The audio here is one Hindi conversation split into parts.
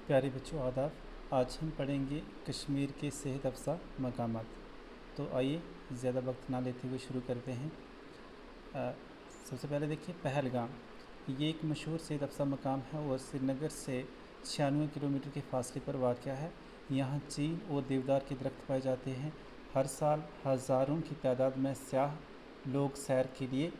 प्यारे बच्चों आदाब। आज हम पढ़ेंगे कश्मीर के सेहत अफ़ज़ा मकामात। तो आइए ज़्यादा वक्त ना लेते हुए शुरू करते हैं। सबसे पहले देखिए पहलगाम। ये एक मशहूर सेहत अफ़ज़ा मकाम है और श्रीनगर से 96 किलोमीटर के फासले पर वाक़ है। यहाँ चील और देवदार के दरख्त पाए जाते हैं। हर साल हज़ारों की तादाद में सयाह लोग सैर के लिए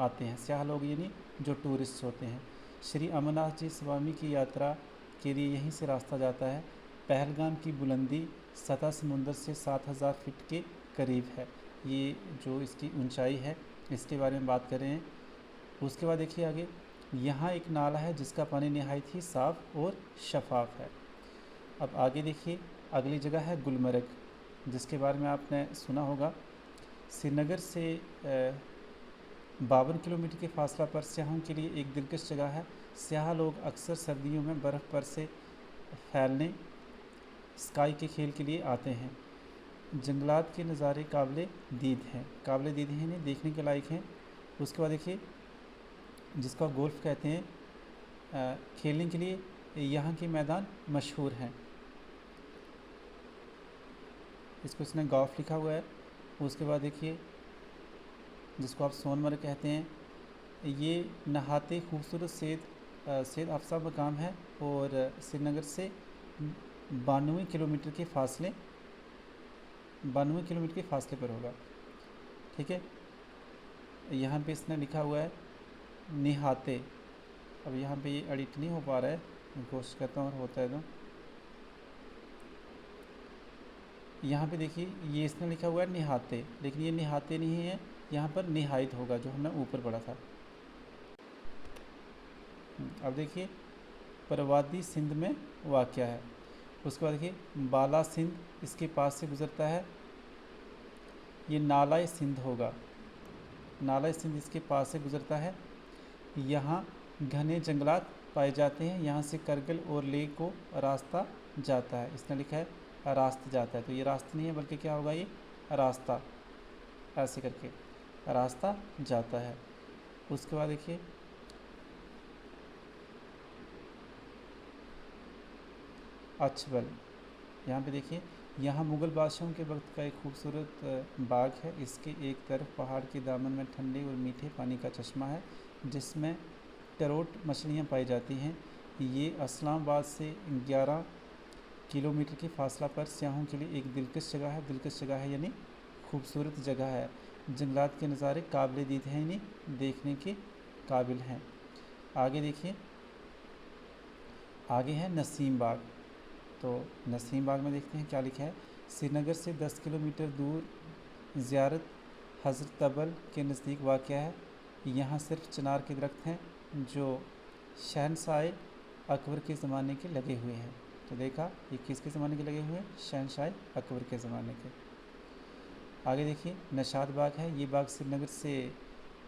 आते हैं। सयाह लोग यानी जो टूरिस्ट होते हैं। श्री अमरनाथ जी स्वामी की यात्रा के लिए यहीं से रास्ता जाता है। पहलगाम की बुलंदी सतह समुंदर से 7000 फीट के करीब है। ये जो इसकी ऊंचाई है इसके बारे में बात करें। उसके बाद देखिए आगे, यहाँ एक नाला है जिसका पानी नहायत ही साफ़ और शफाफ है। अब आगे देखिए, अगली जगह है गुलमर्ग, जिसके बारे में आपने सुना होगा। श्रीनगर से 52 किलोमीटर के फासला पर सयाहों के लिए एक दिलकश जगह है। सयाह लोग अक्सर सर्दियों में बर्फ़ पर से फैलने स्काई के खेल के लिए आते हैं। जंगलात के नज़ारे काबिल दीद हैं, इन्हें देखने के लायक हैं। उसके बाद देखिए, जिसको गोल्फ़ कहते हैं, खेलने के लिए यहाँ के मैदान मशहूर हैं। इसको इसने गोल्फ़ लिखा हुआ है। उसके बाद देखिए, जिसको आप सोनमर्ग कहते हैं, ये नहाते खूबसूरत सेहत अफ़ज़ा मकाम है और श्रीनगर से 92 किलोमीटर के फासले पर होगा। ठीक है, यहाँ पे इसने लिखा हुआ है निहाते। अब यहाँ पे ये एडिट नहीं हो पा रहा है, मैं कोशिश करता हूँ और होता है तो। यहाँ पे देखिए, ये इसने लिखा हुआ है निहाते, लेकिन ये निहाते नहीं है, यहाँ पर निहायत होगा जो हमने ऊपर पढ़ा था। अब देखिए, परवादी सिंध में वाक़या है। उसके बाद देखिए, बाला सिंध इसके पास से गुज़रता है। ये नाला सिंध होगा, नाला सिंध इसके पास से गुज़रता है। यहाँ घने जंगलात पाए जाते हैं। यहाँ से करगिल और लेह को रास्ता जाता है। इसने लिखा है रास्ता जाता है, तो ये रास्ता नहीं है बल्कि क्या होगा, ये रास्ता, ऐसे करके रास्ता जाता है। उसके बाद देखिए, अचबल, यहाँ पे देखिए, यहाँ मुग़ल बादशाहों के वक्त का एक खूबसूरत बाग है। इसके एक तरफ पहाड़ के दामन में ठंडे और मीठे पानी का चश्मा है जिसमें टरोट मछलियाँ पाई जाती हैं। ये इस्लामाबाद से 11 किलोमीटर के फासला पर सयाहों के लिए एक दिलकश जगह है यानी खूबसूरत जगह है। जंगलात के नज़ारे काबिल दीद हैं, यानी देखने के काबिल हैं। आगे देखिए, आगे है नसीम बाग। तो नसीम बाग में देखते हैं क्या लिखा है। श्रीनगर से 10 किलोमीटर दूर ज़ियारत हज़रत अबल के नज़दीक वाक़ है। यहाँ सिर्फ चिनार के दरख्त हैं जो शहनशाह अकबर के ज़माने के लगे हुए हैं। तो देखा, ये किसके ज़माने के लगे हुए हैं, शहनशाह अकबर के ज़माने के। आगे देखिए, नशाद बाग है। ये बाग श्रीनगर से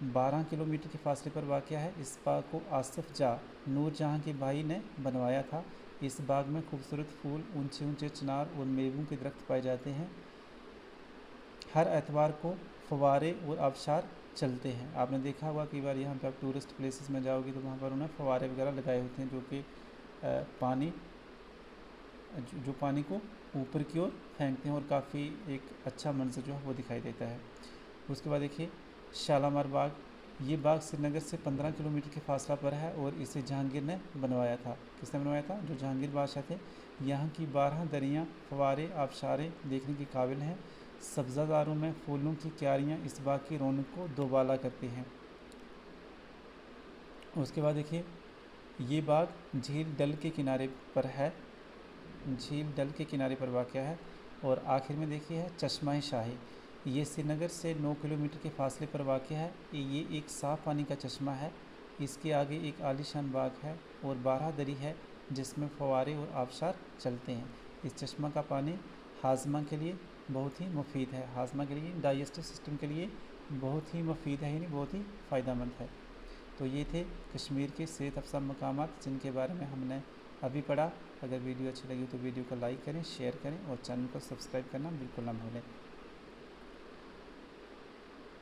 12 किलोमीटर के फासले पर वाक़ है। इस बाग को आसिफ जा नूरजहाँ के भाई ने बनवाया था। इस बाग में खूबसूरत फूल, ऊंचे ऊंचे चिनार और मेवों के दरख्त पाए जाते हैं। हर एतवार को फव्वारे और आबशार चलते हैं। आपने देखा होगा कई बार, यहाँ पे आप टूरिस्ट प्लेसेस में जाओगे तो वहाँ पर उन्हें फव्वारे वगैरह लगाए होते हैं जो कि पानी को ऊपर की ओर फेंकते हैं और काफ़ी एक अच्छा मंजर जो है वो दिखाई देता है। उसके बाद देखिए, शालामार बाग। ये बाग श्रीनगर से 15 किलोमीटर के फासला पर है और इसे जहांगीर ने बनवाया था। किसने बनवाया था, जो जहांगीर बादशाह थे। यहाँ की 12 दरियाँ, फव्वारे, आबशारें देखने के काबिल हैं। सब्ज़ादारों में फूलों की क्यारियाँ इस बाग की रौनक को दोबाला करती हैं। उसके बाद देखिए, ये बाग झील डल के किनारे पर है, झील डल के किनारे पर वाक़ है। और आखिर में देखिए है चश्मा शाही। ये श्रीनगर से 9 किलोमीटर के फासले पर वाक़ है। ये एक साफ़ पानी का चश्मा है। इसके आगे एक आलीशान बाग है और 12 दरी है जिसमें फव्वारे और आबशार चलते हैं। इस चश्मा का पानी हाजमा के लिए बहुत ही मुफीद है, हाजमा के लिए, डाइजेस्टिव सिस्टम के लिए बहुत ही मुफीद है, यानी बहुत ही फ़ायदेमंद है। तो ये थे कश्मीर के सेहत अफ़ज़ा मकामात जिनके बारे में हमने अभी पढ़ा। अगर वीडियो अच्छी लगी तो वीडियो को लाइक करें, शेयर करें और चैनल को सब्सक्राइब करना बिल्कुल ना भूलें।